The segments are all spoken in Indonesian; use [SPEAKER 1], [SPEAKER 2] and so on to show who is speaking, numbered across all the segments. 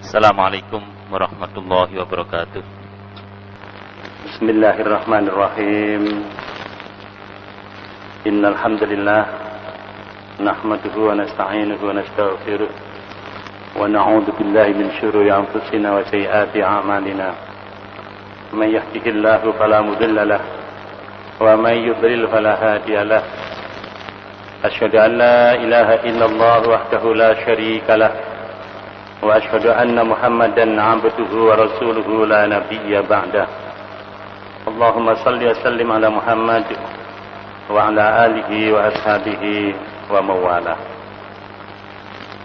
[SPEAKER 1] Assalamualaikum warahmatullahi wabarakatuh.
[SPEAKER 2] Bismillahirrahmanirrahim. Innal hamdalillah nahmaduhu wa nasta'inuhu wa nastaghfiruh wa na'udzu billahi min shururi anfusina wa sayyiati a'malina. Man yahdihillahu fala mudilla lahu wa man yudlil fala hadiya lahu. Asyhadu an la ilaha illallah wahdahu la syarika lahu wa asyhadu anna Muhammadan 'abduhu wa rasuluhu la nabiyya ba'dah. Allahumma salli wa sallim ala Muhammad wa ala alihi wa ashabihi wa mawalah.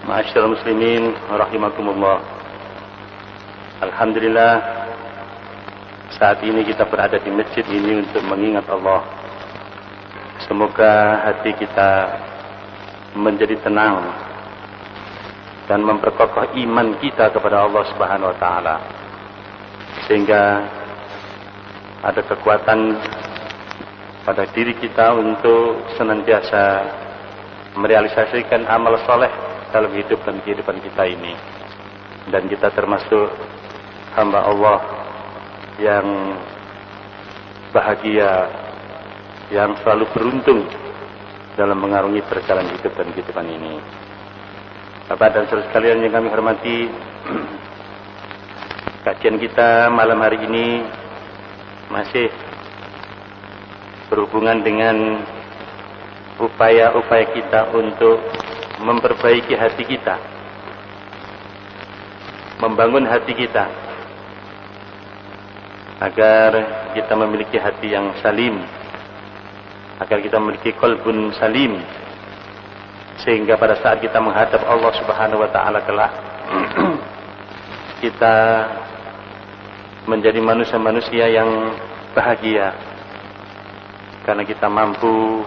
[SPEAKER 2] Ma'asyiral muslimin rahimakumullah. Alhamdulillah, saat ini kita berada di masjid ini untuk mengingat Allah. Semoga hati kita menjadi tenang dan memperkokoh iman kita kepada Allah Subhanahu wa taala, sehingga ada kekuatan pada diri kita untuk senantiasa merealisasikan amal soleh dalam hidup dan kehidupan kita ini. Dan kita termasuk hamba Allah yang bahagia, yang selalu beruntung dalam mengarungi perjalanan hidup dan kehidupan ini. Bapak dan saudara sekalian yang kami hormati, kajian kita malam hari ini masih berhubungan dengan upaya-upaya kita untuk memperbaiki hati kita, membangun hati kita agar kita memiliki hati yang salim, agar kita memiliki qalbun salim, sehingga pada saat kita menghadap Allah Subhanahu wa taala kelak kita menjadi manusia-manusia yang bahagia karena kita mampu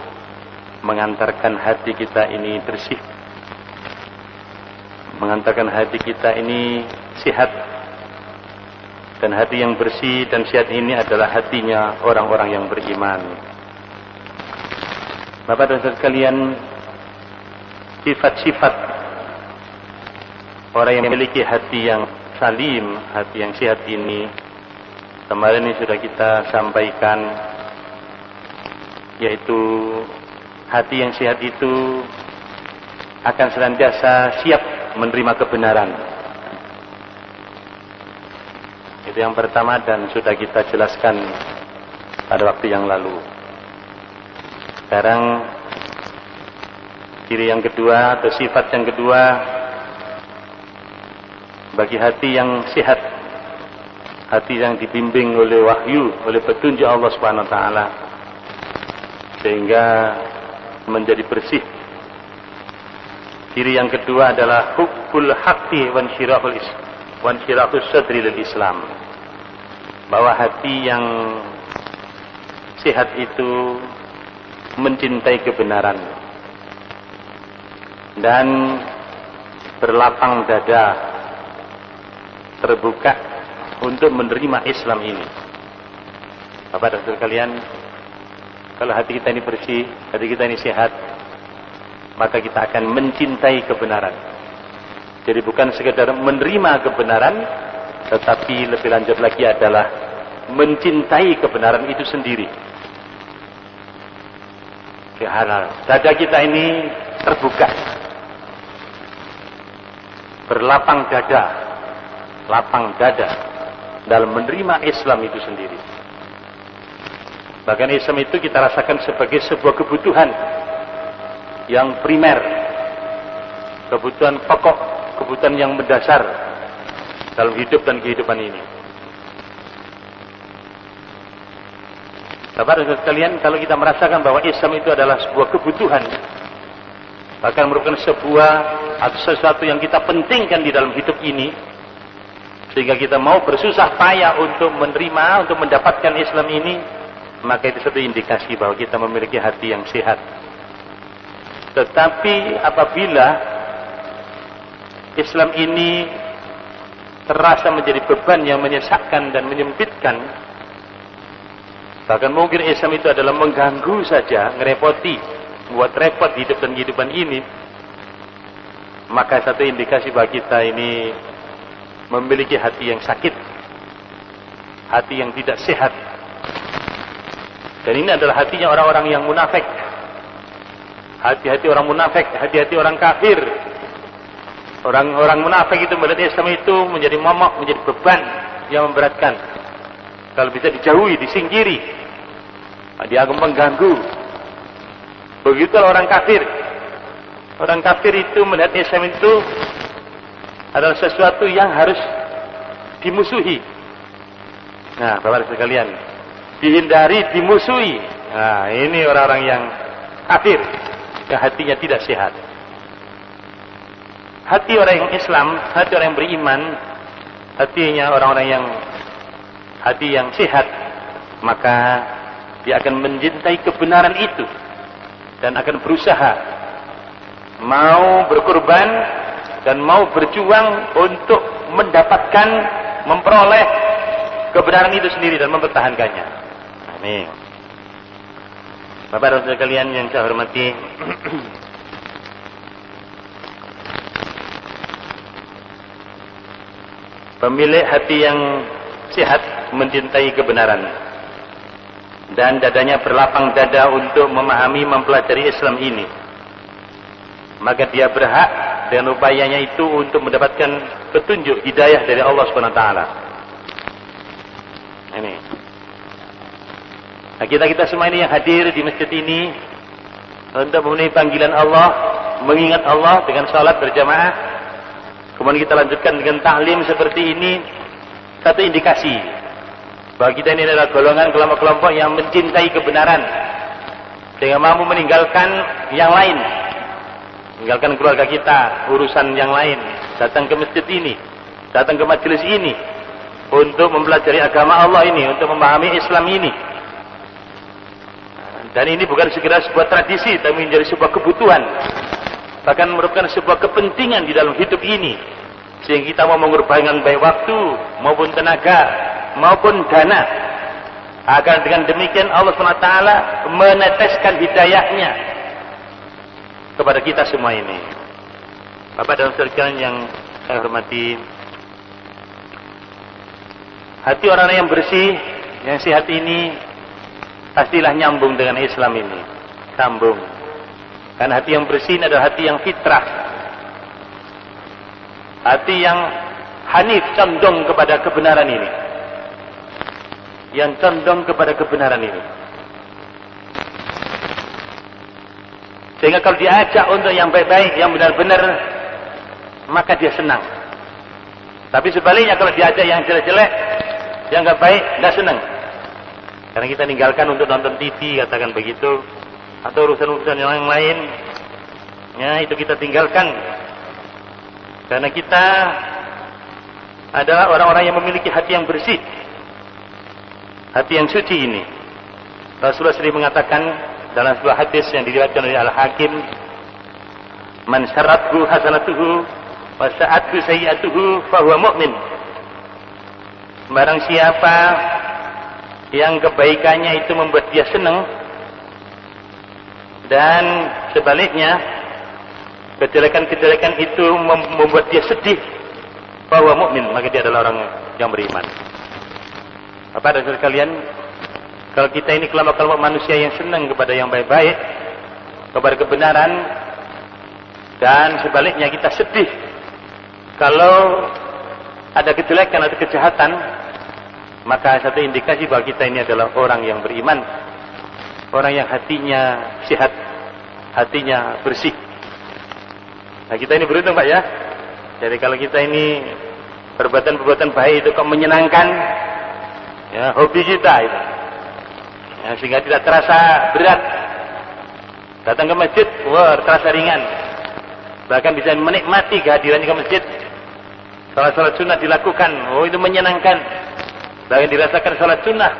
[SPEAKER 2] mengantarkan hati kita ini bersih, mengantarkan hati kita ini sehat. Dan hati yang bersih dan sehat ini adalah hatinya orang-orang yang beriman. Bapak dan saudara sekalian, sifat-sifat orang yang memiliki hati yang salim, hati yang sehat ini kemarin ini sudah kita sampaikan, yaitu hati yang sehat itu akan senantiasa siap menerima kebenaran. Itu yang pertama dan sudah kita jelaskan pada waktu yang lalu. Sekarang ciri yang kedua atau sifat yang kedua bagi hati yang sehat, hati yang dibimbing oleh wahyu, oleh petunjuk Allah Subhanahu wa taala, sehingga menjadi bersih. Ciri yang kedua adalah hubbul haqqi wan syirahus sadri lil Islam. Bahwa hati yang sehat itu mencintai kebenaran dan berlapang dada, terbuka untuk menerima Islam ini. Bapak dan saudara sekalian, kalau hati kita ini bersih, hati kita ini sehat, maka kita akan mencintai kebenaran. Jadi bukan sekedar menerima kebenaran, tetapi lebih lanjut lagi adalah mencintai kebenaran itu sendiri. Dada kita ini terbuka, berlapang dada, lapang dada dalam menerima Islam itu sendiri. Bahkan Islam itu kita rasakan sebagai sebuah kebutuhan yang primer, kebutuhan pokok, kebutuhan yang mendasar dalam hidup dan kehidupan ini. Bapak dan saudara sekalian, kalau kita merasakan bahwa Islam itu adalah sebuah kebutuhan, bahkan merupakan sebuah atau sesuatu yang kita pentingkan di dalam hidup ini, sehingga kita mau bersusah payah untuk menerima, untuk mendapatkan Islam ini, maka itu satu indikasi bahwa kita memiliki hati yang sehat. Tetapi apabila Islam ini terasa menjadi beban yang menyesakkan dan menyempitkan, bahkan mungkin Islam itu adalah mengganggu saja, ngerepoti, buat repot hidup dan kehidupan ini, maka satu indikasi bahwa kita ini memiliki hati yang sakit, hati yang tidak sehat. Dan ini adalah hatinya orang-orang yang munafik. Hati-hati orang munafik, hati-hati orang kafir. Orang-orang munafik itu melihat Islam itu menjadi momok, menjadi beban yang memberatkan. Kalau bisa dijauhi, disingkiri, dianggap mengganggu. Begitulah orang kafir. Orang kafir itu melihat Islam itu adalah sesuatu yang harus dimusuhi. Nah, Bapak sekalian, dihindari, dimusuhi. Nah, ini orang-orang yang kafir, yang hatinya tidak sehat. Hati orang yang Islam, hati orang yang beriman, hatinya orang-orang yang hati yang sehat, maka dia akan mencintai kebenaran itu dan akan berusaha mau berkorban dan mau berjuang untuk mendapatkan, memperoleh kebenaran itu sendiri dan mempertahankannya. Amin. Bapak dan saudara sekalian yang saya hormati, pemilik hati yang sehat mencintai kebenaran dan dadanya berlapang dada untuk memahami, mempelajari Islam ini, maka dia berhak dengan upayanya itu untuk mendapatkan petunjuk hidayah dari Allah SWT. Ini. Nah, kita semua ini yang hadir di masjid ini untuk memenuhi panggilan Allah, mengingat Allah dengan salat berjamaah, kemudian kita lanjutkan dengan taklim seperti ini, satu indikasi bahwa kita ini adalah golongan kelompok-kelompok yang mencintai kebenaran sehingga mampu meninggalkan yang lain, meninggalkan keluarga kita, urusan yang lain, datang ke masjid ini, datang ke majelis ini untuk mempelajari agama Allah ini, untuk memahami Islam ini. Dan ini bukan segera sebuah tradisi, tapi menjadi sebuah kebutuhan, bahkan merupakan sebuah kepentingan di dalam hidup ini, sehingga kita mau mengorbankan baik waktu maupun tenaga maupun dana agar dengan demikian Allah SWT meneteskan hidayahnya kepada kita semua ini. Bapak dan saudara sekalian yang saya hormati, hati orang yang bersih, yang sehat ini pastilah nyambung dengan Islam ini, sambung. Karena hati yang bersih ini adalah hati yang fitrah, hati yang hanif, condong kepada kebenaran ini, yang condong kepada kebenaran ini. Sehingga kalau diajak untuk yang baik-baik, yang benar-benar, maka dia senang. Tapi sebaliknya kalau diajak yang jelek-jelek, yang nggak baik, nggak senang. Karena kita tinggalkan untuk nonton TV, katakan begitu, atau urusan-urusan yang lain, ya itu kita tinggalkan. Karena kita adalah orang-orang yang memiliki hati yang bersih, hati yang suci ini. Rasulullah sendiri mengatakan dalam sebuah hadis yang diriwayatkan oleh Al-Hakim, "Man syarrathu hasanatuhu wa sa'athu sayyi'atuhu fa huwa mu'min." Barang siapa yang kebaikannya itu membuat dia senang dan sebaliknya kejelekan-kejelekan itu membuat dia sedih, bahwa mukmin, maka dia adalah orang yang beriman. Bapak dan saudara sekalian, kalau kita ini kelompok-kelompok manusia yang senang kepada yang baik-baik, kepada kebenaran, dan sebaliknya kita sedih kalau ada kejelekan atau kejahatan, maka satu indikasi bahwa kita ini adalah orang yang beriman, orang yang hatinya sehat, hatinya bersih. Nah, kita ini beruntung Pak ya. Jadi kalau kita ini perbuatan-perbuatan baik itu kok menyenangkan, ya hobi kita itu, ya, sehingga tidak terasa berat. Datang ke masjid, wah terasa ringan. Bahkan bisa menikmati kehadirannya ke masjid. Salat-salat sunnah dilakukan, oh itu menyenangkan. Bahkan dirasakan salat sunnah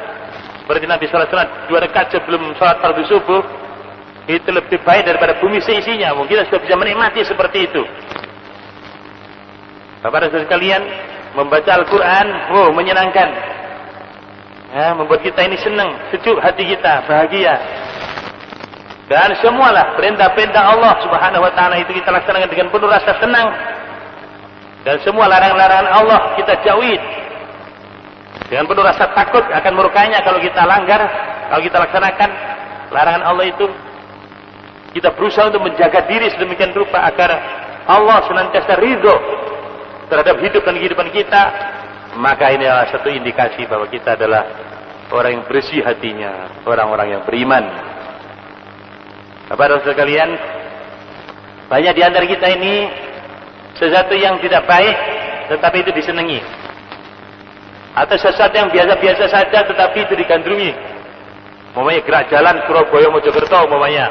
[SPEAKER 2] seperti Nabi salat sunnah 2 rakaat sebelum salat fardu subuh, itu lebih baik daripada bumi seisinya. Mungkin kita sudah bisa menikmati seperti itu. Bapak dan saudara sekalian, membaca Al-Quran, oh menyenangkan, ya, membuat kita ini senang, sejuk hati kita, bahagia. Dan semualah perintah-perintah Allah Subhanahu Wa Taala itu kita laksanakan dengan penuh rasa senang. Dan semua larangan-larangan Allah kita jauhi. Dengan penuh rasa takut akan murkanya kalau kita langgar, kalau kita laksanakan larangan Allah itu. Kita berusaha untuk menjaga diri sedemikian rupa agar Allah senantiasa ridho terhadap hidup dan kehidupan kita. Maka ini adalah satu indikasi bahwa kita adalah orang yang bersih hatinya, orang-orang yang beriman. Bapak dan saudara sekalian, banyak di antara kita ini sesuatu yang tidak baik tetapi itu disenangi, atau sesuatu yang biasa-biasa saja tetapi itu digandrungi. Umpamanya gerak jalan Surabaya Mojokerto umpamanya.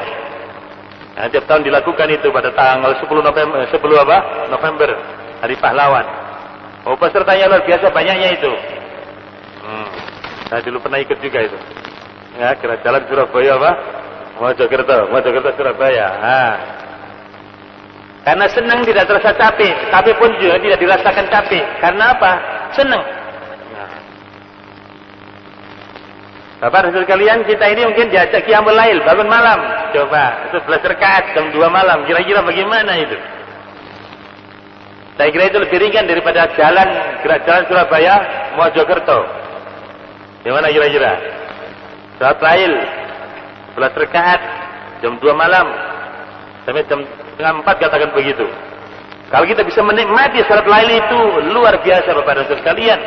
[SPEAKER 2] Nah, tiap tahun dilakukan itu pada tanggal 10 November, Hari Pahlawan. Oh, pesertanya luar biasa banyaknya itu. Saya dulu pernah ikut juga itu. Ya, gerak jalan Surabaya Mojokerto Surabaya. Nah. Karena senang tidak terasa capek, capek pun juga tidak dirasakan capek. Karena apa? Senang. Nah. Bapak dan sekalian, kita ini mungkin diajak qiyamul lail, bangun malam. Coba, itu 11 rakaat jam 2 malam. Kira-kira bagaimana itu? Saya kira itu lebih ringan daripada gerak jalan Surabaya Mojokerto. Gimana kira-kira? Salat lail 11 rakaat jam 2 malam sampai jam setengah 4 katakan begitu. Kalau kita bisa menikmati salat lail itu luar biasa Bapak dan sekalian.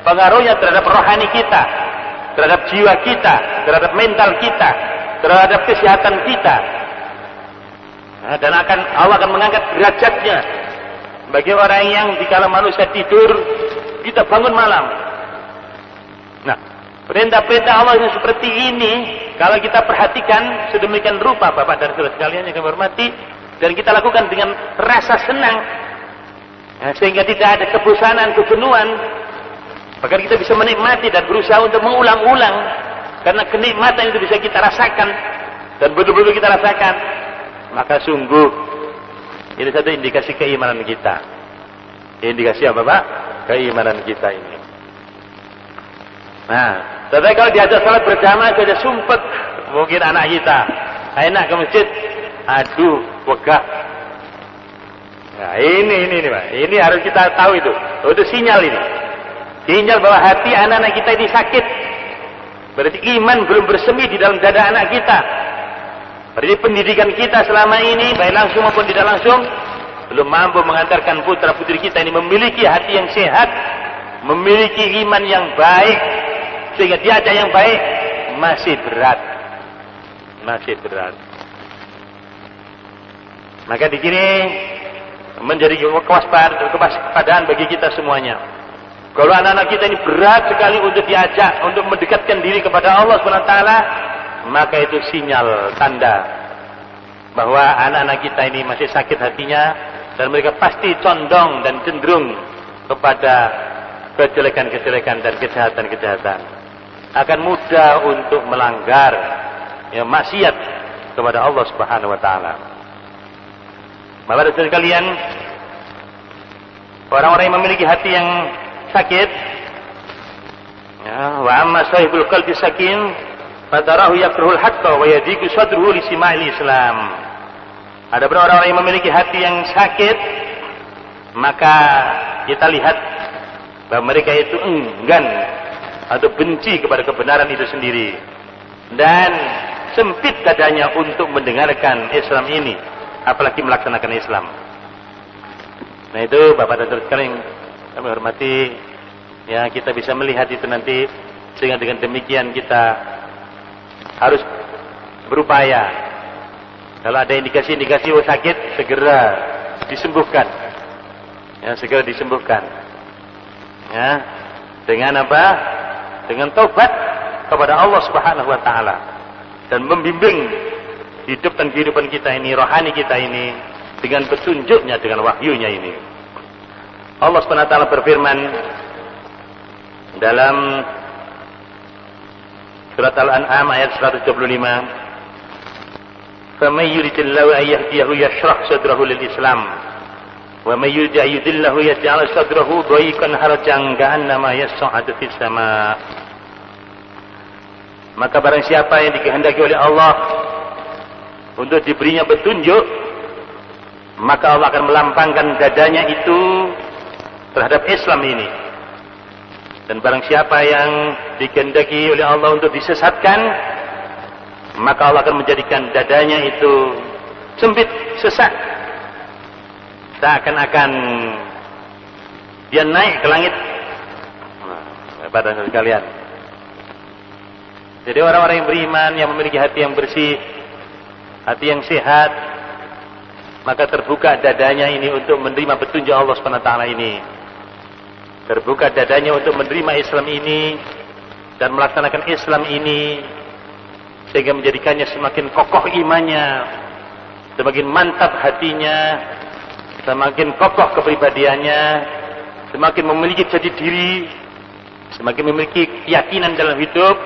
[SPEAKER 2] Pengaruhnya terhadap rohani kita, terhadap jiwa kita, terhadap mental kita, terhadap kesehatan kita. Nah, dan Allah akan mengangkat derajatnya bagi orang yang dikala manusia tidur kita bangun malam. Nah, perintah-perintah Allah yang seperti ini kalau kita perhatikan sedemikian rupa Bapak dan saudara sekalian yang kami hormati, dan kita lakukan dengan rasa senang, nah, sehingga tidak ada kebosanan, kejenuhan, bahkan kita bisa menikmati dan berusaha untuk mengulang-ulang, karena kenikmatan itu bisa kita rasakan dan betul-betul kita rasakan, maka sungguh ini satu indikasi keimanan kita. Indikasi apa Pak? Keimanan kita ini. Nah, tapi kalau diajak salat berjamaah saja sumpet mungkin anak kita enak ke masjid, aduh wegah. Nah, ini Pak, ini harus kita tahu itu. Oh, itu sinyal ini. Sinyal bahwa hati anak-anak kita ini sakit. Berarti iman belum bersemi di dalam dada anak kita. Berarti pendidikan kita selama ini baik langsung maupun tidak langsung belum mampu mengantarkan putra-putri kita ini memiliki hati yang sehat, memiliki iman yang baik, sehingga diajak yang baik masih berat. Maka di sini menjadi kewaspadaan bagi kita semuanya. Kalau anak-anak kita ini berat sekali untuk diajak, untuk mendekatkan diri kepada Allah SWT, maka itu sinyal tanda bahwa anak-anak kita ini masih sakit hatinya, dan mereka pasti condong dan cenderung kepada kejelekan-kejelekan dan kejahatan-kejahatan. Akan mudah untuk melanggar maksiat kepada Allah Subhanahu wa taala. Bapak dan sekalian, orang-orang yang memiliki hati yang sakit, wa amma sahibul qalbi sakin fatarahu yakrahul haqqa wa yadiku sadruhu li sima'il Islam. Ada orang-orang yang memiliki hati yang sakit, maka kita lihat bahwa mereka itu enggan atau benci kepada kebenaran itu sendiri, dan sempit dadanya untuk mendengarkan Islam ini, apalagi melaksanakan Islam. Nah, itu Bapak dan Saudara sekalian kami hormati, ya, kita bisa melihat itu nanti, sehingga dengan demikian kita harus berupaya. Kalau ada indikasi-indikasi sakit, segera disembuhkan. Ya, segera disembuhkan. Ya, dengan apa? Dengan taubat kepada Allah Subhanahu wa taala, dan membimbing hidup dan kehidupan kita ini, rohani kita ini, dengan petunjuknya, dengan wahyunya ini. Allah Subhanahu wa taala berfirman dalam surat Al-An'am ayat 175, فَمَنْ يُرِدِ اللَّهُ أَنْ يَهْدِيَهُ يَشْرَحْ صَدْرَهُ لِلْإِسْلَامِ وَمَنْ يُرِدْ أَنْ يُضِلَّهُ يَجْعَلْ صَدْرَهُ ضَيِّقًا حَرَجًا كَأَنَّمَا يَصْعَدُ فِي السَّمَاءِ. Maka barang siapa yang dikehendaki oleh Allah untuk diberinya petunjuk, maka Allah akan melampangkan dadanya itu terhadap Islam ini. Dan barang siapa yang dikehendaki oleh Allah untuk disesatkan, maka Allah akan menjadikan dadanya itu sempit, sesak, seakan-akan dia naik ke langit. Pada sekalian, jadi orang-orang yang beriman, yang memiliki hati yang bersih, hati yang sehat, maka terbuka dadanya ini untuk menerima petunjuk Allah SWT ini. Terbuka dadanya untuk menerima Islam ini dan melaksanakan Islam ini, sehingga menjadikannya semakin kokoh imannya, semakin mantap hatinya, semakin kokoh kepribadiannya, semakin memiliki jati diri, semakin memiliki keyakinan dalam hidup,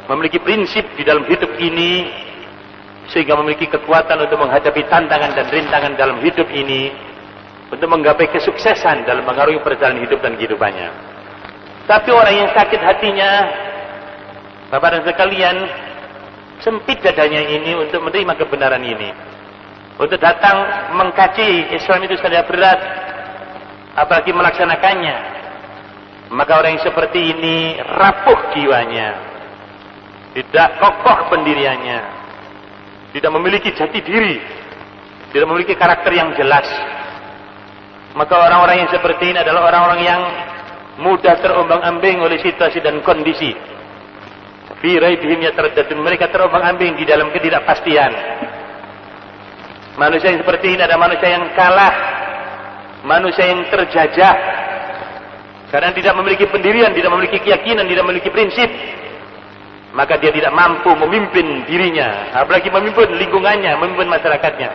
[SPEAKER 2] memiliki prinsip di dalam hidup ini, sehingga memiliki kekuatan untuk menghadapi tantangan dan rintangan dalam hidup ini, untuk menggapai kesuksesan dalam mengarungi perjalanan hidup dan kehidupannya. Tapi orang yang sakit hatinya, Bapak dan sekalian, sempit dadanya ini untuk menerima kebenaran ini, untuk datang mengkaji Islam itu sangat berat, apalagi melaksanakannya. Maka orang yang seperti ini rapuh jiwanya, tidak kokoh pendiriannya, tidak memiliki jati diri, tidak memiliki karakter yang jelas. Maka orang-orang yang seperti ini adalah orang-orang yang mudah terombang-ambing oleh situasi dan kondisi. Fi raibihim yataraddadun, mereka terombang-ambing di dalam ketidakpastian. Manusia yang seperti ini adalah manusia yang kalah, manusia yang terjajah, karena tidak memiliki pendirian, tidak memiliki keyakinan, tidak memiliki prinsip. Maka dia tidak mampu memimpin dirinya, apalagi memimpin lingkungannya, memimpin masyarakatnya.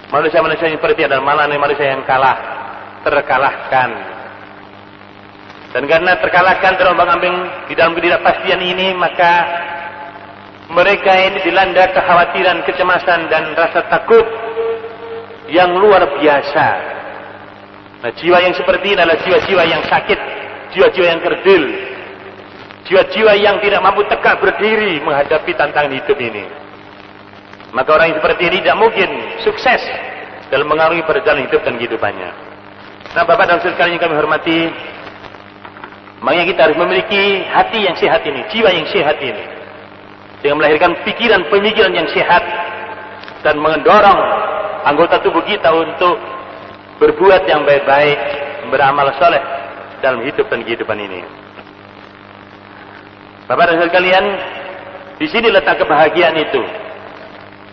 [SPEAKER 2] Manusia-manusia yang seperti adalah malah manusia yang kalah, terkalahkan. Dan karena terkalahkan, terombang-ambing di dalam ketidakpastian ini, maka mereka ini dilanda kekhawatiran, kecemasan, dan rasa takut yang luar biasa. Nah, jiwa yang seperti ini adalah jiwa-jiwa yang sakit, jiwa-jiwa yang kerdil, jiwa-jiwa yang tidak mampu tegak berdiri menghadapi tantangan hidup ini. Maka orang yang seperti ini tidak mungkin sukses dalam mengarungi perjalanan hidup dan kehidupannya. Nah, Bapak dan Saudara sekalian yang kami hormati, makanya kita harus memiliki hati yang sehat ini, jiwa yang sehat ini, dengan melahirkan pikiran-pemikiran yang sehat dan mendorong anggota tubuh kita untuk berbuat yang baik-baik, beramal soleh dalam hidup dan kehidupan ini. Bapak dan Saudara sekalian, di sini letak kebahagiaan itu.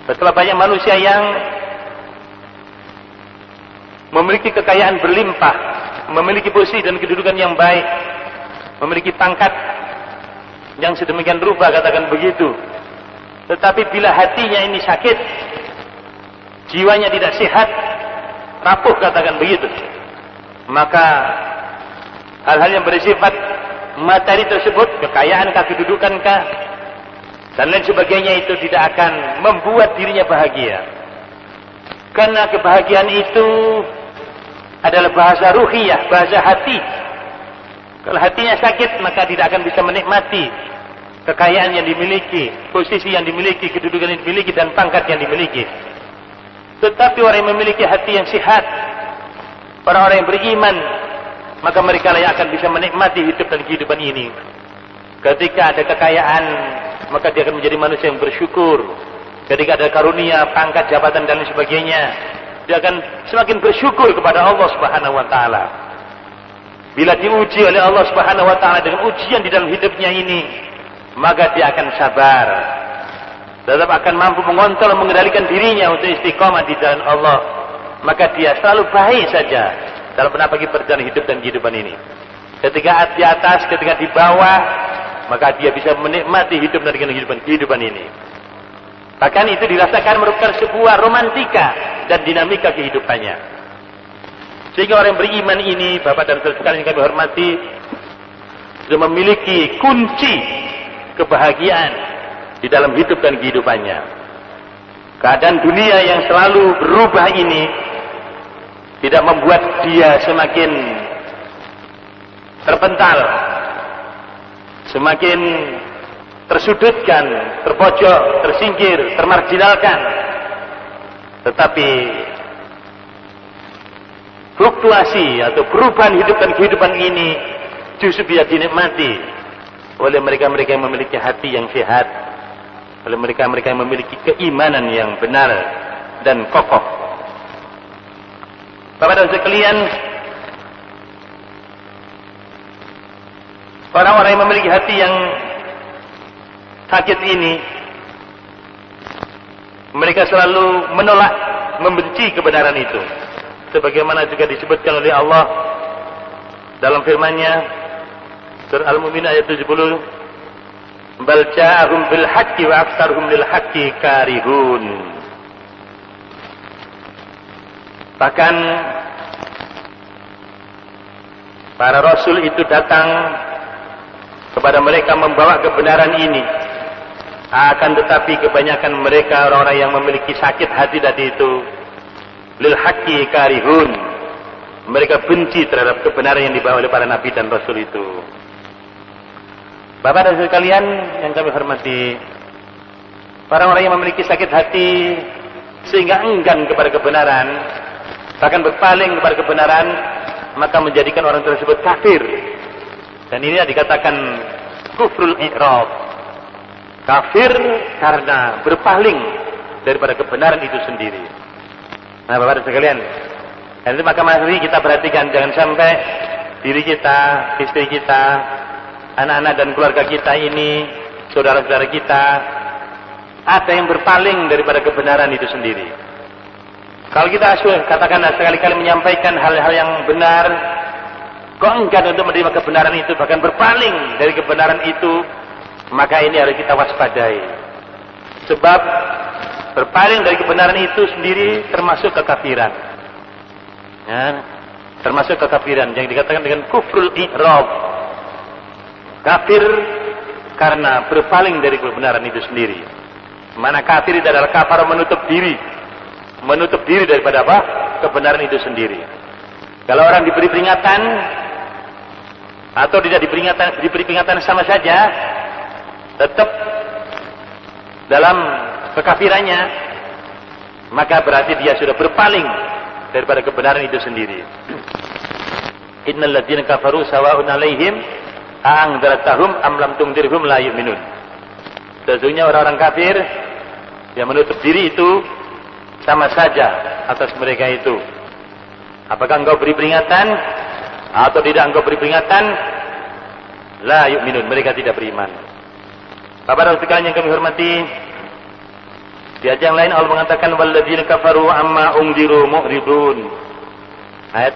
[SPEAKER 2] Betapa banyak manusia yang memiliki kekayaan berlimpah, memiliki posisi dan kedudukan yang baik, memiliki pangkat yang sedemikian rupa, katakan begitu. Tetapi bila hatinya ini sakit, jiwanya tidak sehat, rapuh, katakan begitu, maka hal-hal yang bersifat materi tersebut, kekayaankah, kedudukankah, dan lain sebagainya, itu tidak akan membuat dirinya bahagia. Karena kebahagiaan itu adalah bahasa ruhiyah, bahasa hati. Kalau hatinya sakit, maka tidak akan bisa menikmati kekayaan yang dimiliki, posisi yang dimiliki, kedudukan yang dimiliki, dan pangkat yang dimiliki. Tetapi orang yang memiliki hati yang sehat, orang-orang yang beriman, maka mereka lah yang akan bisa menikmati hidup dan kehidupan ini. Ketika ada kekayaan, maka dia akan menjadi manusia yang bersyukur. Ketika ada karunia, pangkat, jabatan, dan lain sebagainya, dia akan semakin bersyukur kepada Allah Subhanahu wa Ta'ala. Bila diuji oleh Allah Subhanahu wa Ta'ala dengan ujian di dalam hidupnya ini, maka dia akan sabar, tetap akan mampu mengontrol, mengendalikan dirinya untuk istiqomah di jalan Allah. Maka dia selalu baik saja dalam pergi perjalanan hidup dan kehidupan ini. Ketika di atas, ketika di bawah, maka dia bisa menikmati hidup dan kehidupan ini. Bahkan itu dirasakan merupakan sebuah romantika dan dinamika kehidupannya. Sehingga orang yang beriman ini, Bapak dan Saudara sekalian yang kami hormati, sudah memiliki kunci kebahagiaan di dalam hidup dan kehidupannya. Keadaan dunia yang selalu berubah ini tidak membuat dia semakin terpental, semakin tersudutkan, terpojok, tersingkir, termarginalkan. Tetapi fluktuasi atau perubahan hidup dan kehidupan ini justru bisa dinikmati oleh mereka-mereka yang memiliki hati yang sehat, oleh mereka-mereka yang memiliki keimanan yang benar dan kokoh. Bapak dan sekalian, orang-orang yang memiliki hati yang sakit ini, mereka selalu menolak, membenci kebenaran itu. Sebagaimana juga disebutkan oleh Allah dalam firman-Nya surah Al-Mu'minun ayat 70, bal ja'ahum bil haqqi wa aktsaruhum lil haqqi karihun. Bahkan para rasul itu datang kepada mereka membawa kebenaran ini, akan tetapi kebanyakan mereka orang-orang yang memiliki sakit hati tadi itu lil haqqi karihun, mereka benci terhadap kebenaran yang dibawa oleh para nabi dan rasul itu. Bapak dan sekalian yang kami hormati, orang-orang yang memiliki sakit hati sehingga enggan kepada kebenaran, bahkan berpaling kepada kebenaran, maka menjadikan orang tersebut kafir. Dan ini dikatakan kufrul i'rad, kafir karena berpaling daripada kebenaran itu sendiri. Nah, Bapak dan sekalian, dan itu maka mari kita perhatikan, jangan sampai diri kita, istri kita, anak-anak dan keluarga kita ini, saudara-saudara kita, ada yang berpaling daripada kebenaran itu sendiri. Kalau kita katakanlah sekali-kali menyampaikan hal-hal yang benar, kok enggan untuk menerima kebenaran itu, bahkan berpaling dari kebenaran itu, maka ini harus kita waspadai. Sebab berpaling dari kebenaran itu sendiri termasuk kekafiran. Ya, termasuk kekafiran yang dikatakan dengan kufrul i'rad. Kafir karena berpaling dari kebenaran itu sendiri. Mana kafir itu adalah kafar menutup diri daripada apa? Kebenaran itu sendiri. Kalau orang diberi peringatan atau tidak diberi peringatan sama saja, tetap dalam kekafirannya, maka berarti dia sudah berpaling daripada kebenaran itu sendiri. Innal ladzina kafaru sawa'un 'alaihim a'anzartahum am lam tunzirhum la yu'minun. Sesungguhnya orang-orang kafir yang menutup diri itu sama saja atas mereka itu. Apakah engkau beri peringatan atau tidak engkau beri peringatan, la yu'minun, mereka tidak beriman. Bapak dan sekalian yang kami hormati, di ayat yang lain Allah mengatakan walladzina kafaru amma unziru mu'ridun. Ayat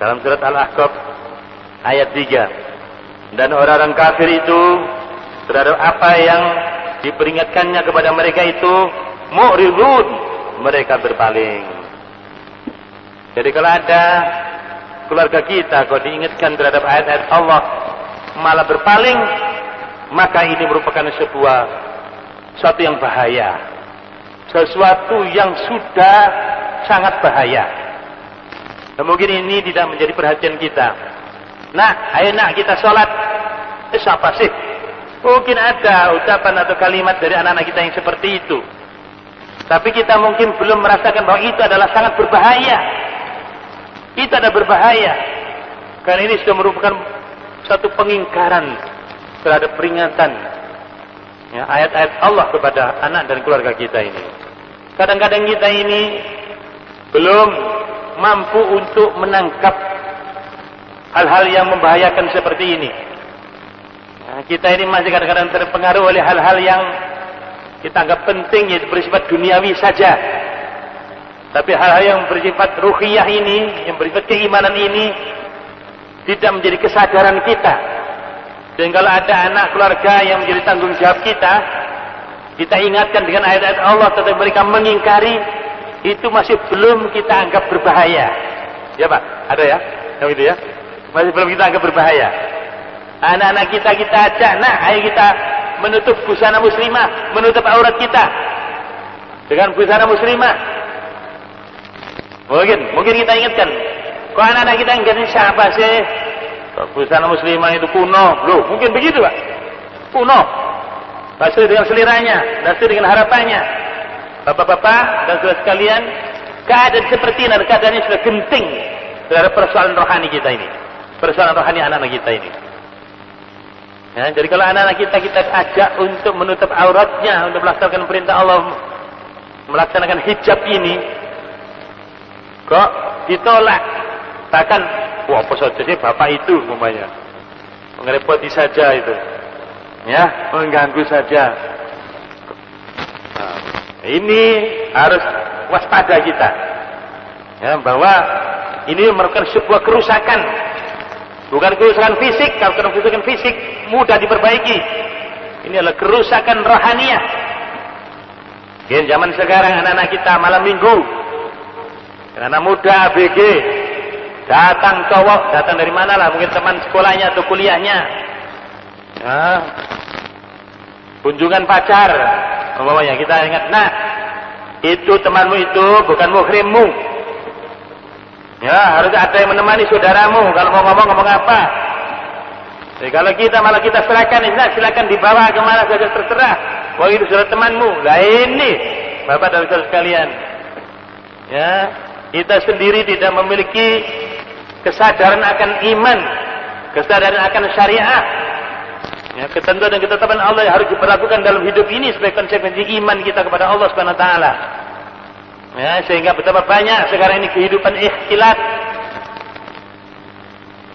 [SPEAKER 2] dalam surat Al-Ahqaf ayat 3. Dan orang-orang kafir itu terhadap apa yang diperingatkannya kepada mereka itu mu'ridun, mereka berpaling. Jadi kalau ada keluarga kita kalau diingatkan terhadap ayat-ayat Allah malah berpaling, maka ini merupakan sesuatu yang bahaya, sesuatu yang sudah sangat bahaya. Dan mungkin ini tidak menjadi perhatian kita. Nah, ayo nak kita sholat. Siapa sih? Mungkin ada ucapan atau kalimat dari anak-anak kita yang seperti itu, tapi kita mungkin belum merasakan bahwa itu adalah sangat berbahaya. Itu adalah berbahaya, karena ini sudah merupakan satu pengingkaran terhadap peringatan ya, ayat-ayat Allah kepada anak dan keluarga kita ini. Kadang-kadang kita ini belum mampu untuk menangkap hal-hal yang membahayakan seperti ini. Nah, kita ini masih kadang-kadang terpengaruh oleh hal-hal yang kita anggap penting, yaitu bersifat duniawi saja. Tapi hal-hal yang bersifat ruhiyah ini, yang bersifat keimanan ini, tidak menjadi kesadaran kita. Dan kalau ada anak keluarga yang menjadi tanggung jawab kita ingatkan dengan ayat-ayat Allah, tetapi mereka mengingkari, itu masih belum kita anggap berbahaya. Ya Pak, ada ya? Yang itu ya? Masih belum kita anggap berbahaya. Anak-anak kita ajak, nah ayo kita menutup busana muslimah, menutup aurat kita dengan busana muslimah. Mungkin kita ingatkan, kok anak-anak kita ingatkan siapa sih? Busana muslimah itu kuno, loh mungkin begitu Pak, kuno, sesuai dengan seliranya, sesuai dengan harapannya. Bapak-bapak dan saudara sekalian, Keadaan seperti ini, keadaannya sudah genting terhadap persoalan rohani kita ini, persoalan rohani anak-anak kita ini. Ya, jadi kalau anak-anak kita ajak untuk menutup auratnya, untuk melaksanakan perintah Allah, melaksanakan hijab ini, kok ditolak, bahkan wah apa saja sih bapak itu umpamanya mengerepoti saja itu, ya mengganggu saja. Nah, ini harus waspada kita, ya, bahwa ini merupakan sebuah kerusakan, bukan kerusakan fisik. Kalau kerusakan fisik mudah diperbaiki, ini adalah kerusakan rohaniah. Gen zaman sekarang anak-anak kita malam minggu, anak muda ABG, datang cowok, datang dari mana lah, mungkin teman sekolahnya atau kuliahnya, ya, kunjungan pacar, umpamanya kita ingat, nah itu temanmu itu bukan muhrimmu, ya harus ada yang menemani saudaramu kalau mau ngomong apa. Jadi kalau kita malah kita serahkan, silakan dibawa kemana saja terserah. Wah itu sudah temanmu. Lah ini Bapak dan Saudara sekalian, ya kita sendiri tidak memiliki kesadaran akan iman, kesadaran akan syariah, ya, ketentuan dan ketetapan Allah yang harus diperlakukan dalam hidup ini sebagai konsekuensi iman kita kepada Allah Subhanahu wa taala. Ya, sehingga betapa banyak sekarang ini kehidupan ikhtilat,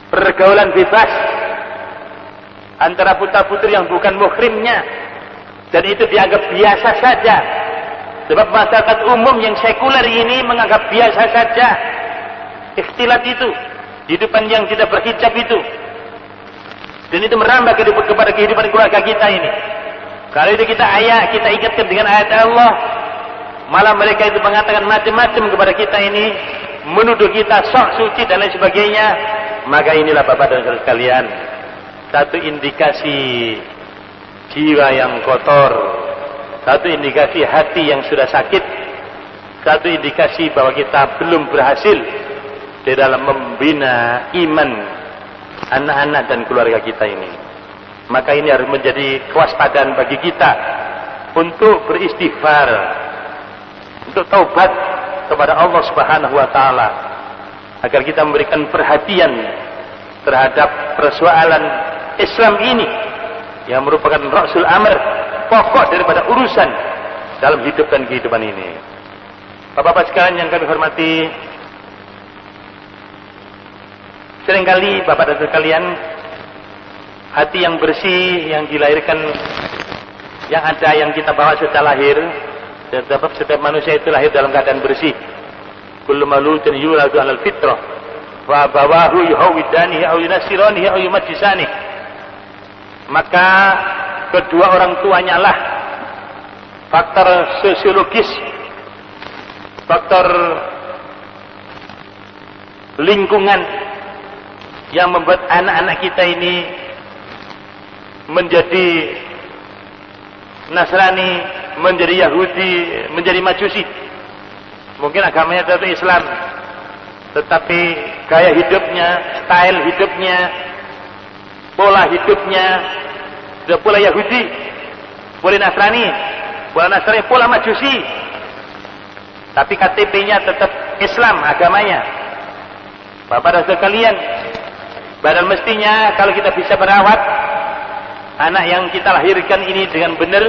[SPEAKER 2] pergaulan bebas antara putra-putri yang bukan muhrimnya, dan itu dianggap biasa saja. Sebab masyarakat umum yang sekuler ini menganggap biasa saja ikhtilat itu, kehidupan yang tidak berhijab itu, dan itu merambah kepada kehidupan keluarga kita ini. Kalau itu kita ingatkan dengan ayat Allah, malah mereka itu mengatakan macam-macam kepada kita ini, menuduh kita sok suci dan lain sebagainya. Maka inilah Bapak dan Saudara sekalian, satu indikasi jiwa yang kotor, satu indikasi hati yang sudah sakit, satu indikasi bahwa kita belum berhasil di dalam membina iman anak-anak dan keluarga kita ini. Maka ini harus menjadi kewaspadaan bagi kita untuk beristighfar, untuk taubat kepada Allah Subhanahu wa taala, agar kita memberikan perhatian terhadap persoalan Islam ini yang merupakan rasul amr, pokok daripada urusan dalam hidup dan kehidupan ini. Bapak-bapak sekalian yang kami hormati, seringkali Bapak dan sekalian, hati yang bersih yang dilahirkan, yang ada yang kita bawa sejak lahir, sebab setiap manusia itu lahir dalam keadaan bersih. Kullu mauludin yuladu 'alal fitrah wa abawahu yuhawidanihi aw yunasiranihi aw yumajjisanihi. Maka kedua orang tuanya lah faktor sosiologis, faktor lingkungan yang membuat anak-anak kita ini menjadi Nasrani, menjadi Yahudi, menjadi Majusi. Mungkin agamanya tetap Islam, tetapi gaya hidupnya, style hidupnya, pola hidupnya sudah pola Yahudi, pola Nasrani, pola Majusi. Tapi KTP-nya tetap Islam agamanya. Bapak dan sekalian, padahal mestinya kalau kita bisa merawat anak yang kita lahirkan ini dengan benar,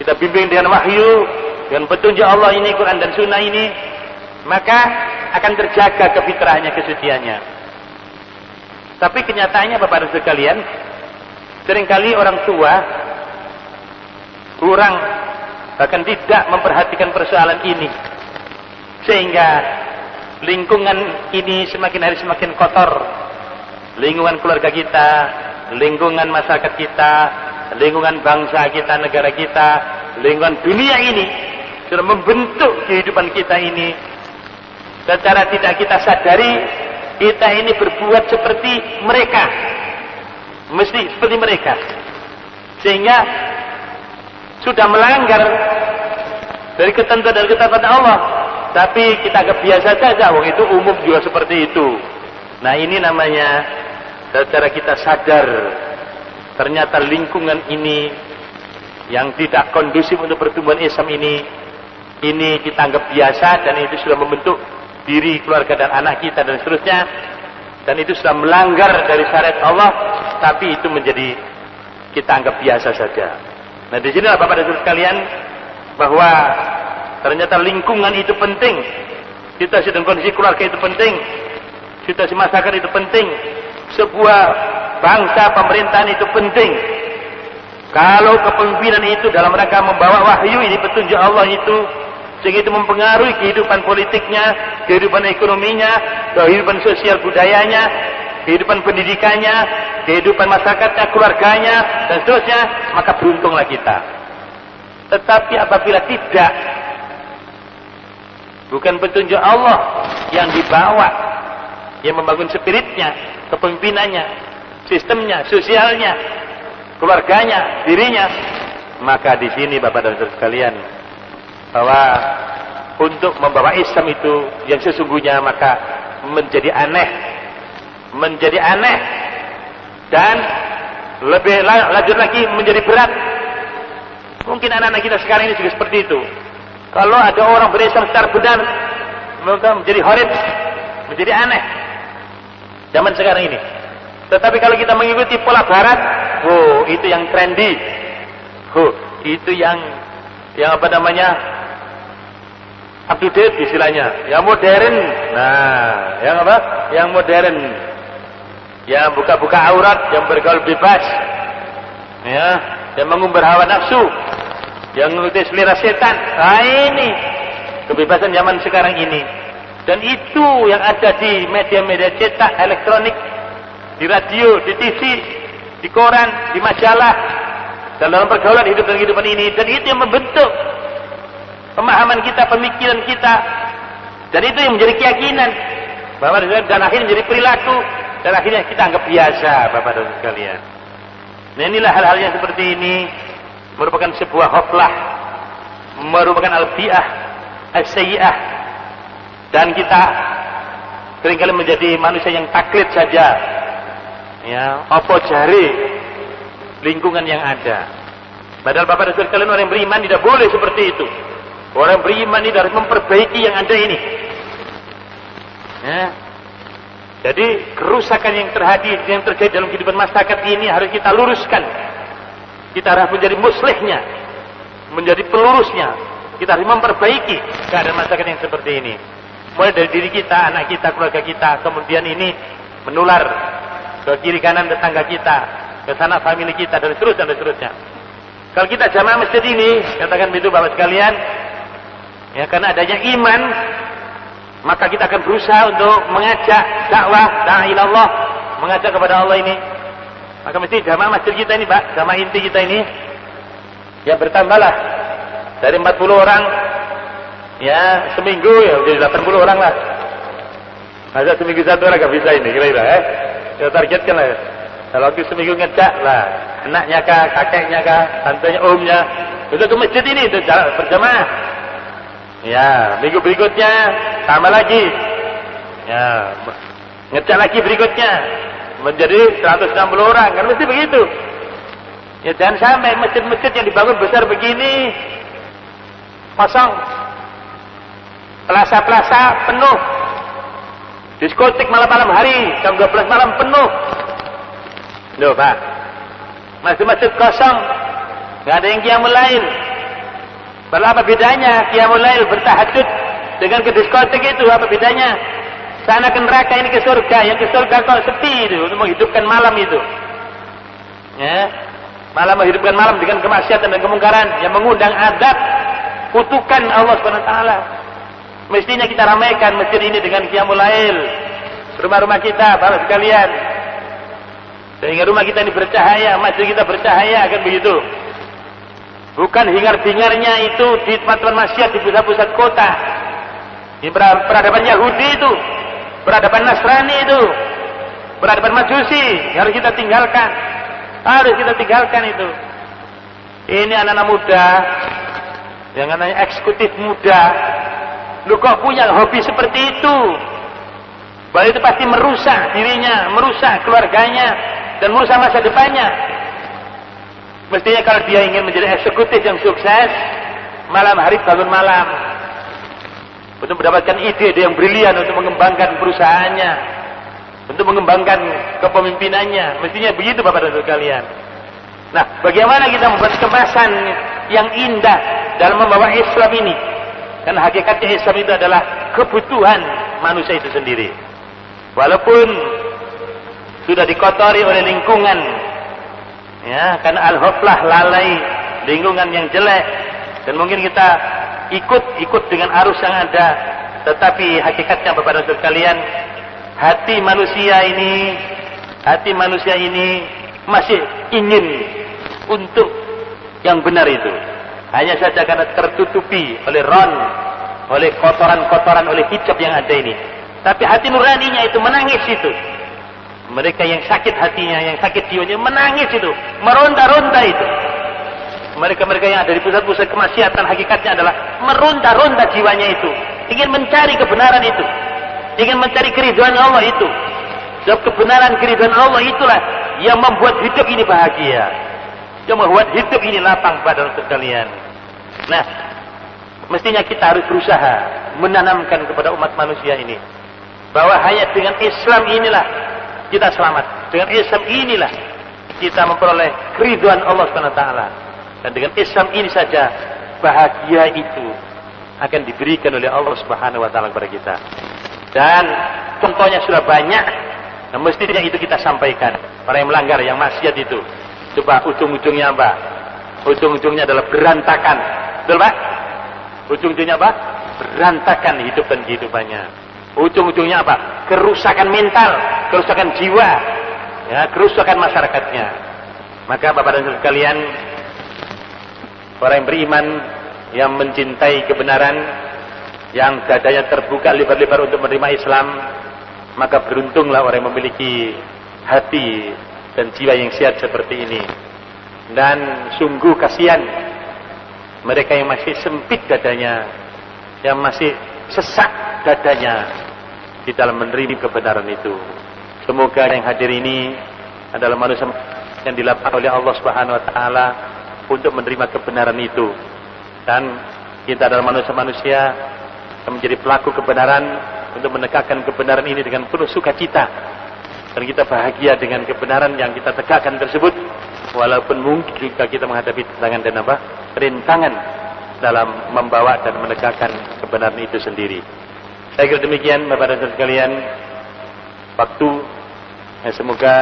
[SPEAKER 2] kita bimbing dengan wahyu, dengan petunjuk Allah ini, Quran dan Sunnah ini, maka akan terjaga kefitrahannya, kesuciannya. Tapi kenyataannya Bapak dan sekalian, seringkali orang tua kurang, bahkan tidak memperhatikan persoalan ini, sehingga lingkungan ini semakin hari semakin kotor. Lingkungan keluarga kita, lingkungan masyarakat kita, lingkungan bangsa kita, negara kita, lingkungan dunia ini sudah membentuk kehidupan kita ini. Secara tidak kita sadari, kita ini berbuat seperti mereka, mesti seperti mereka, sehingga sudah melanggar dari ketentuan dan ketetapan Allah. Tapi kita anggap biasa saja, wong itu umum juga seperti itu. Nah ini namanya secara kita sadar, ternyata lingkungan ini yang tidak kondusif untuk pertumbuhan Islam ini ini kita anggap biasa dan itu sudah membentuk diri, keluarga dan anak kita dan seterusnya, dan itu sudah melanggar dari syariat Allah, tapi itu menjadi kita anggap biasa saja. Nah, di sinilah Bapak dan Ibu sekalian, bahwa ternyata lingkungan itu penting, situasi dan kondisi keluarga itu penting, situasi masyarakat itu penting, sebuah bangsa pemerintahan itu penting. Kalau kepemimpinan itu dalam rangka membawa wahyu ini, petunjuk Allah itu, sehingga itu mempengaruhi kehidupan politiknya, kehidupan ekonominya, kehidupan sosial budayanya, kehidupan pendidikannya, kehidupan masyarakatnya, keluarganya, dan seterusnya, maka beruntunglah kita. Tetapi apabila tidak, bukan petunjuk Allah yang dibawa, yang membangun spiritnya, kepemimpinannya, sistemnya, sosialnya, keluarganya, dirinya, maka di sini Bapak dan Saudara sekalian, bahwa untuk membawa Islam itu yang sesungguhnya maka menjadi aneh dan lebih lanjut lagi menjadi berat. Mungkin anak-anak kita sekarang ini juga seperti itu. Kalau ada orang berislam secara benar, maka menjadi horib, menjadi aneh zaman sekarang ini. Tetapi kalau kita mengikuti pola barat, oh itu yang trendy, oh itu yang apa namanya, up to date istilahnya, yang modern. Nah, yang apa? Yang modern, yang buka-buka aurat, yang bergaul bebas, ya, yang mengumbar hawa nafsu, yang mengikuti selera setan. Nah, ini kebebasan zaman sekarang ini, dan itu yang ada di media-media cetak, elektronik, di radio, di TV, di koran, di majalah, dan dalam pergaulan hidup dan kehidupan ini. Dan itu yang membentuk pemahaman kita, pemikiran kita, dan itu yang menjadi keyakinan, dan akhirnya menjadi perilaku, dan akhirnya kita anggap biasa, Bapak dan sekalian. Nah, inilah hal-hal yang seperti ini merupakan sebuah hoflah, merupakan al-bi'ah as-sayyi'ah, dan kita seringkali menjadi manusia yang taklid saja, ya, apa jari lingkungan yang ada. Padahal Bapak dan sekalian, orang yang beriman tidak boleh seperti itu. Orang beriman ini harus memperbaiki yang ada ini, ya. Jadi kerusakan yang terjadi dalam kehidupan masyarakat ini harus kita luruskan. Kita harus menjadi muslihnya, menjadi pelurusnya. Kita harus memperbaiki keadaan masyarakat yang seperti ini. Mulai dari diri kita, anak kita, keluarga kita, kemudian ini menular ke kiri kanan tetangga kita, ke sana famili kita, dan seterusnya dan seterusnya. Kalau kita jamaah masjid ini, katakan begitu Bapak sekalian, ya, karena adanya iman, maka kita akan berusaha untuk mengajak dakwah da'ilallah, mengajak kepada Allah ini. Maka mesti jamaah masjid kita ini, Pak, jamaah inti kita ini, ya bertambahlah dari 40 orang, ya seminggu ya jadi 80 orang lah. Masa seminggu satu orang gak bisa ini, kira-kira ya targetkan lah. Kalau waktu seminggu ngejak lah, anaknya kah, kakeknya kah, tantenya, omnya, itu ke masjid ini, itu berjamaah. Ya, minggu berikutnya tambah lagi, ya, ngejak lagi berikutnya menjadi 160 orang, kan mesti begitu. Ya, jangan sampai masjid-masjid yang dibangun besar begini kosong, plaza-plaza penuh, diskotik malam-malam hari jam 12 malam penuh. Loh Pak, masjid-masjid kosong, nggak ada yang qiyamul lail. Lalu apa bedanya qiyamul lail bertahajud dengan ke diskotik itu? Apa bedanya? Sana ke neraka, ini ke surga. Yang ke surga kok sepi itu, untuk menghidupkan malam itu, ya, malam menghidupkan malam dengan kemaksiatan dan kemungkaran yang mengundang adab, kutukan Allah SWT. Mestinya kita ramaikan masjid ini dengan qiyamul lail, rumah-rumah kita, Bapak sekalian, sehingga rumah kita ini bercahaya, masjid kita bercahaya, akan begitu. Bukan hingar-bingarnya itu di tempat-tempat maksiat, di pusat-pusat kota. Ini peradaban Yahudi itu, peradaban Nasrani itu, peradaban Majusi, harus kita tinggalkan. Harus kita tinggalkan itu. Ini anak-anak muda, yang namanya eksekutif muda, lu kok punya hobi seperti itu? Bahwa itu pasti merusak dirinya, merusak keluarganya, dan merusak masa depannya. Mestinya kalau dia ingin menjadi eksekutif yang sukses, malam hari bangun malam, untuk mendapatkan ide-ide yang brilian untuk mengembangkan perusahaannya, untuk mengembangkan kepemimpinannya. Mestinya begitu Bapak dan Ibu sekalian. Nah, bagaimana kita membuat kemasan yang indah dalam membawa Islam ini? Karena hakikatnya Islam itu adalah kebutuhan manusia itu sendiri. Walaupun sudah dikotori oleh lingkungan, ya, karena al-ghaflah, lalai, lingkungan yang jelek, dan mungkin kita ikut dengan arus yang ada, tetapi hakikatnya Bapak dan Ibu sekalian, hati manusia ini masih ingin untuk yang benar itu. Hanya saja karena tertutupi oleh oleh kotoran-kotoran, oleh hijab yang ada ini. Tapi hati nuraninya itu menangis itu. Mereka yang sakit hatinya, yang sakit jiwanya menangis itu, meronta-ronta itu. Mereka-mereka yang ada di pusat-pusat kemaksiatan hakikatnya adalah meronta-ronta jiwanya itu, ingin mencari kebenaran itu, ingin mencari keridhaan Allah itu. Sebab kebenaran keridhaan Allah itulah yang membuat hidup ini bahagia, yang membuat hidup ini lapang pada sekalian. Nah, mestinya kita harus berusaha menanamkan kepada umat manusia ini bahwa hanya dengan Islam inilah kita selamat. Dengan Islam inilah kita memperoleh keridhaan Allah SWT. Dan dengan Islam ini saja bahagia itu akan diberikan oleh Allah Subhanahu wa taala kepada kita. Dan contohnya sudah banyak, nah mestinya itu kita sampaikan. Orang yang melanggar, yang maksiat itu, coba ujung-ujungnya apa? Ujung-ujungnya adalah berantakan. Betul Pak? Ujung-ujungnya apa? Berantakan hidup dan kehidupannya. Ujung-ujungnya apa? Kerusakan mental, kerusakan jiwa, ya, kerusakan masyarakatnya. Maka Bapak dan Ibu sekalian, orang yang beriman, yang mencintai kebenaran, yang dadanya terbuka lebar-lebar untuk menerima Islam, maka beruntunglah orang yang memiliki hati dan jiwa yang sehat seperti ini. Dan sungguh kasihan mereka yang masih sempit dadanya, yang masih sesak dadanya di dalam menerima kebenaran itu. Semoga yang hadir ini adalah manusia yang dilapangkan oleh Allah Subhanahu wa taala untuk menerima kebenaran itu. Dan kita adalah manusia-manusia yang menjadi pelaku kebenaran untuk menegakkan kebenaran ini dengan penuh sukacita. Dan kita bahagia dengan kebenaran yang kita tegakkan tersebut, walaupun mungkin juga kita menghadapi tantangan dan rintangan dalam membawa dan menegakkan kebenaran itu sendiri. Saya kira demikian Bapak dan Saudara sekalian, waktu yang semoga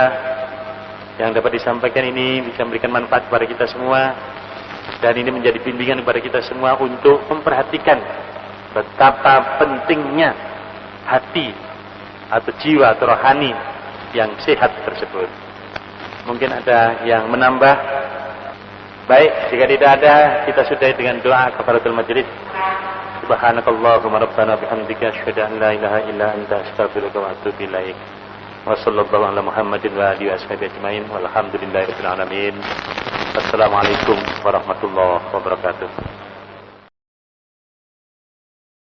[SPEAKER 2] yang dapat disampaikan ini bisa memberikan manfaat kepada kita semua, dan ini menjadi bimbingan kepada kita semua untuk memperhatikan betapa pentingnya hati atau jiwa atau rohani yang sehat tersebut. Mungkin ada yang menambah. Baik, jika tidak ada, kita sudahi dengan doa kafaratul majelis. Subhanakallahumma rabbana bihamdika asyhadu an la ilaha illa anta astaghfiruka wa atubu ilaik. Wa sallallahu ala Muhammadin wa alihi washabihi ajmain walhamdulillahirabbil alamin. Assalamualaikum warahmatullahi wabarakatuh.